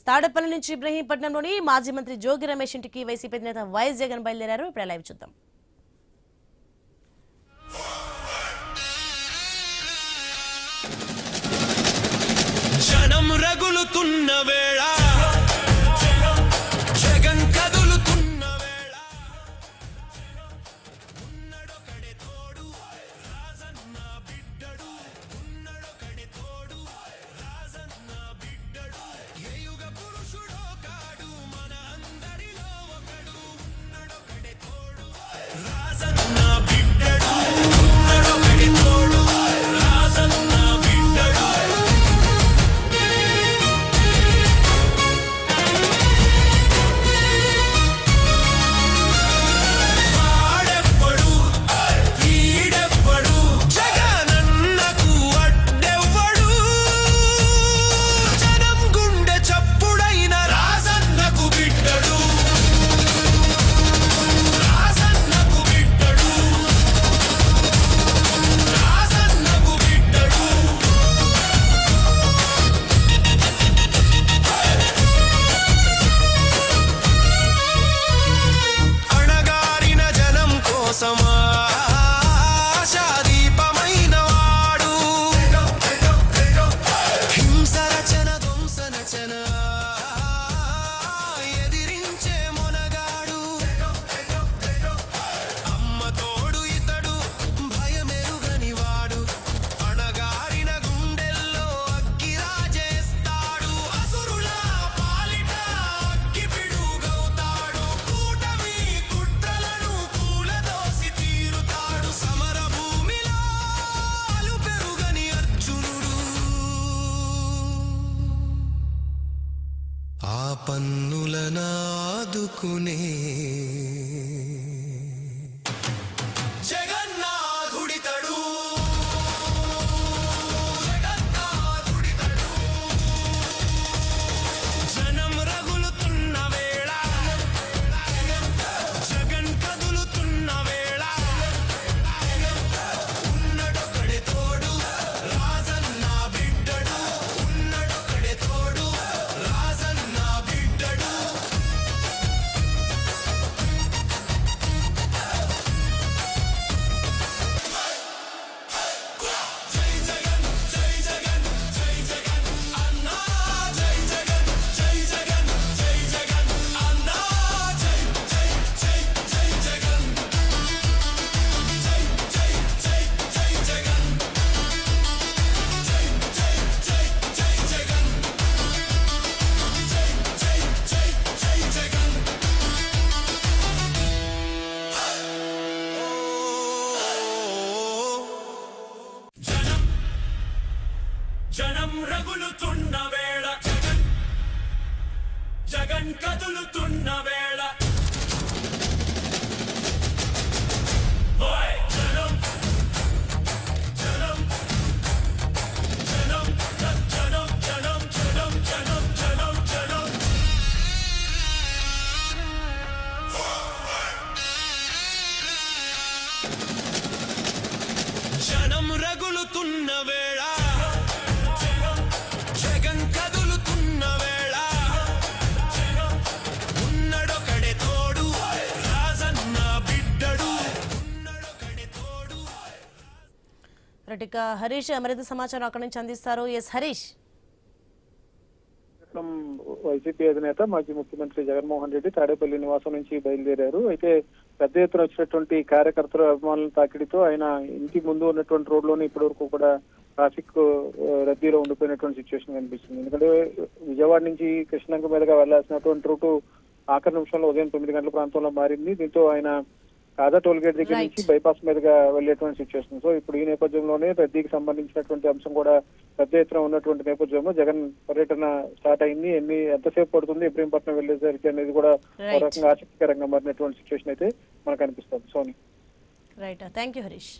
తాడేపల్లి నుంచి ఇబ్రహీంపట్నంలోని మాజీ మంత్రి జోగి రమేష్ ఇంటికి వైసీపీ నేత వైఎస్ జగన్ బయలుదేరారు. ఇప్పుడు లైవ్ చూద్దాం. జనం రగులుతున్న వేళ జగన్ కదులుతున్న వేళ ఉన్నడొకడే తోడు రాజన్న బిడ్డడు ఉన్నడొకడే తోడు రాజన్న బిడ్డడు ఏ యుగ పురుషుడో కాడు మన అందరిలో ఒకడు ఉన్నడొకడే తోడు రాజన్న బిడ్డడు ఉన్నడొకడే తోడు రాజన్న బిడ్డడు ఆశాదీపమైన వాడు హింసరచన ధ్వంసనచన ఎదిరించే మొనగాడు అమ్మ తోడు ఇతడు భయమెరుగని వాడు అణగారిన గుండెల్లో అగ్గి రాజేస్తాడు అసురుల పాలిట అగ్గి పిడుగవుతాడు కూటమి కుట్రలను కూలదోసి తీరుతాడు సమర భూమిలో అలు పెరుగని అర్జునుడు ఆ పన్నులను ఆదుకునే జగన్నాథుడితడు జనం రగులుతున్న వేళ జగన్ కదులుతున్న వేళ ఉన్నడొకడే తోడు రాజన్న బిడ్డడు ఉన్నడొకడే తోడు రాజన్న బిడ్డడు జై జగన్ జై జగన్ జై జగన్ అన్నా జై జగన్ జై జగన్ జై జగన్ అన్నా జై జై జై జై జగన్ జై జై జై జై జగన్ జై జై జై జై జగన్ జై జై జై జై జగన్ జనం జనం రగులుతున్న వేళ జగన్ జగన్ కదులుతున్న వేళ ఓయ్ జనం జనం జనం జనం జనం జనం జనం జనం జనం జనం రగులుతున్న వేళ జగన్ కదులుతున్న వేళ ఉన్నడొకడే తోడు రాజన్న బిడ్డడు ఉన్నడొకడే తోడు. ఇక హరీష్ మరింత సమాచారం అక్కడి నుంచి అందిస్తారు. ఎస్ హరీష్. వైసీపీ అధినేత మాజీ ముఖ్యమంత్రి జగన్మోహన్ రెడ్డి తాడేపల్లి నివాసం నుంచి బయలుదేరారు. అయితే పెద్ద ఎత్తున వచ్చినటువంటి కార్యకర్తల అభిమానుల తాకిడితో ఆయన ఇంటి ముందు ఉన్నటువంటి రోడ్లోనే ఇప్పటి వరకు కూడా ట్రాఫిక్ రద్దీలో ఉండిపోయినటువంటి సిచ్యువేషన్ కనిపిస్తుంది. ఎందుకంటే విజయవాడ నుంచి కృష్ణంక మీదుగా వెళ్లాల్సినటువంటి రూటు ఆఖరి నిమిషంలో ఉదయం 9 గంటల ప్రాంతంలో మారింది. దీంతో ఆయన కాజా టోల్ గేట్ దగ్గర నుంచి బైపాస్ మీదుగా వెళ్లేటువంటి సిచ్యువేషన్. సో ఇప్పుడు ఈ నేపథ్యంలోనే రద్దీకి సంబంధించినటువంటి అంశం కూడా పెద్ద ఎత్తున ఉన్నటువంటి నేపథ్యంలో జగన్ పర్యటన స్టార్ట్ అయింది. ఎంతసేపు పడుతుంది ఇబ్రహీంపట్నం వెళ్లేసరికి అనేది కూడా ఒక రకంగా ఆసక్తికరంగా మారినటువంటి సిచ్యువేషన్ అయితే మనకు అనిపిస్తుంది. సోని రైట్, థ్యాంక్ యూ హరీష్.